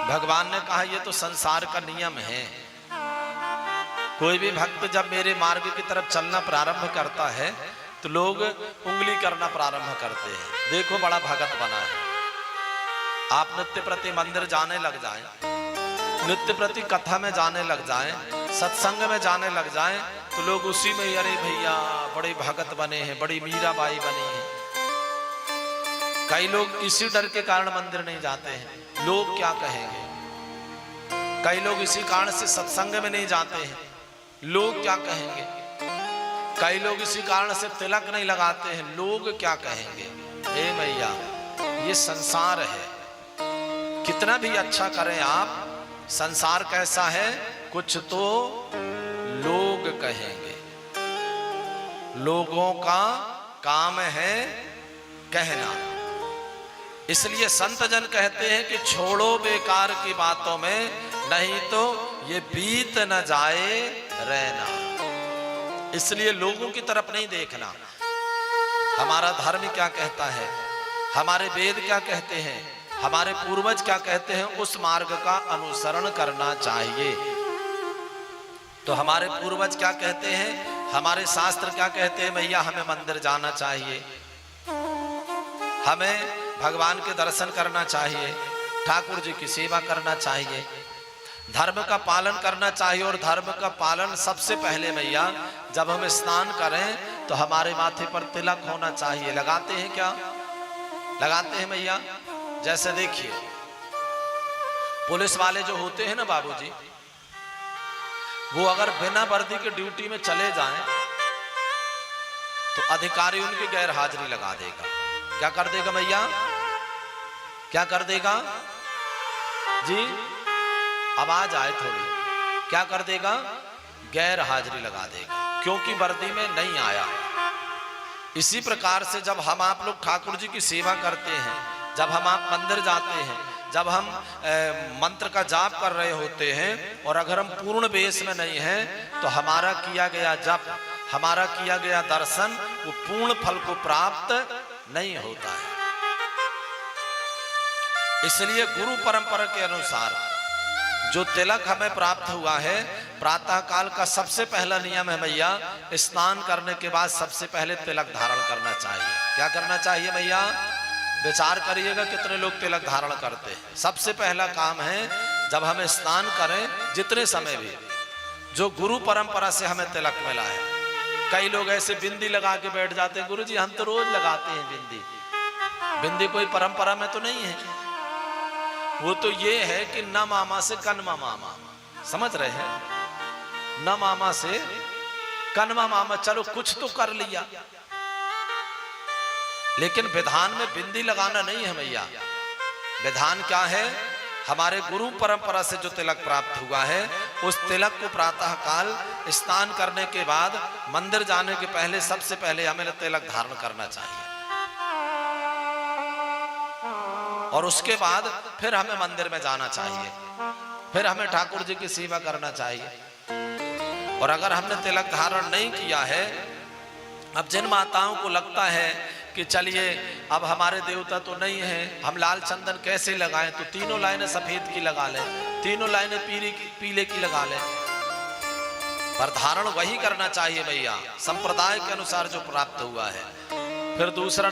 भगवान ने कहा ये तो संसार का नियम है। कोई भी भक्त जब मेरे मार्ग की तरफ चलना प्रारंभ करता है तो लोग उंगली करना प्रारंभ करते हैं, देखो बड़ा भगत बना है। आप नित्य प्रति मंदिर जाने लग जाएं, नित्य प्रति कथा में जाने लग जाएं, सत्संग में जाने लग जाएं, तो लोग उसी में अरे भैया बड़े भगत बने हैं, बड़ी मीराबाई बनी है। कई लोग इसी डर के कारण मंदिर नहीं जाते हैं, लोग क्या कहेंगे। कई लोग इसी कारण से सत्संग में नहीं जाते हैं, लोग क्या कहेंगे। कई लोग इसी कारण से तिलक नहीं लगाते हैं, लोग क्या कहेंगे। हे मैया ये संसार है, कितना भी अच्छा करें आप, संसार कैसा है, कुछ तो लोग कहेंगे। लोगों का काम है कहना। इसलिए संत जन कहते हैं कि छोड़ो बेकार की बातों में, नहीं तो ये बीत न जाए रहना। इसलिए लोगों की तरफ नहीं देखना। हमारा धर्म क्या कहता है, हमारे वेद क्या कहते हैं, हमारे पूर्वज क्या कहते हैं, उस मार्ग का अनुसरण करना चाहिए। तो हमारे पूर्वज क्या कहते हैं, हमारे शास्त्र क्या कहते हैं, भैया हमें मंदिर जाना चाहिए, हमें भगवान के दर्शन करना चाहिए, ठाकुर जी की सेवा करना चाहिए, धर्म का पालन करना चाहिए। और धर्म का पालन सबसे पहले भैया जब हम स्नान करें तो हमारे माथे पर तिलक होना चाहिए। लगाते हैं क्या, लगाते हैं भैया। जैसे देखिए पुलिस वाले जो होते हैं ना बाबूजी, वो अगर बिना वर्दी के ड्यूटी में चले जाएं तो अधिकारी उनकी गैर हाजिरी लगा देगा। क्या कर देगा भैया, क्या कर देगा जी, आवाज आए थोड़ी, क्या कर देगा, गैर हाजिरी लगा देगा, क्योंकि वर्दी में नहीं आया। इसी प्रकार से जब हम आप लोग ठाकुर जी की सेवा करते हैं, जब हम आप मंदिर जाते हैं, जब हम मंत्र का जाप कर रहे होते हैं और अगर हम पूर्ण वेश में नहीं हैं तो हमारा किया गया जप, हमारा किया गया दर्शन वो पूर्ण फल को प्राप्त नहीं होता है। इसलिए गुरु परंपरा के अनुसार जो तिलक हमें प्राप्त हुआ है, प्रातः काल का सबसे पहला नियम है भैया, स्नान करने के बाद सबसे पहले तिलक धारण करना चाहिए। क्या करना चाहिए भैया, विचार करिएगा कितने लोग तिलक धारण करते हैं। सबसे पहला काम है जब हम स्नान करें, जितने समय भी जो गुरु परंपरा से हमें तिलक मिला है। कई लोग ऐसे बिंदी लगा के बैठ जाते हैं, गुरु जी हम तो रोज लगाते हैं बिंदी। बिंदी कोई परंपरा में तो नहीं है, वो तो ये है कि न मामा से कनमा मामा, समझ रहे हैं, न मामा से कनमा मामा, चलो कुछ तो कर लिया। लेकिन विधान में बिंदी लगाना नहीं है भैया। विधान क्या है, हमारे गुरु परंपरा से जो तिलक प्राप्त हुआ है, उस तिलक को प्रातः काल स्नान करने के बाद मंदिर जाने के पहले सबसे पहले हमें तिलक धारण करना चाहिए और उसके बाद फिर हमें मंदिर में जाना चाहिए, फिर हमें ठाकुर जी की सेवा करना चाहिए। और अगर हमने तिलक धारण नहीं किया है, अब जिन माताओं को लगता है कि चलिए अब हमारे देवता तो नहीं है, हम लाल चंदन कैसे लगाएं, तो तीनों लाइनें सफेद की लगा लें, तीनों लाइनें पीले की लगा लें, पर धारण वही करना चाहिए भैया संप्रदाय के अनुसार जो प्राप्त हुआ है। फिर दूसरा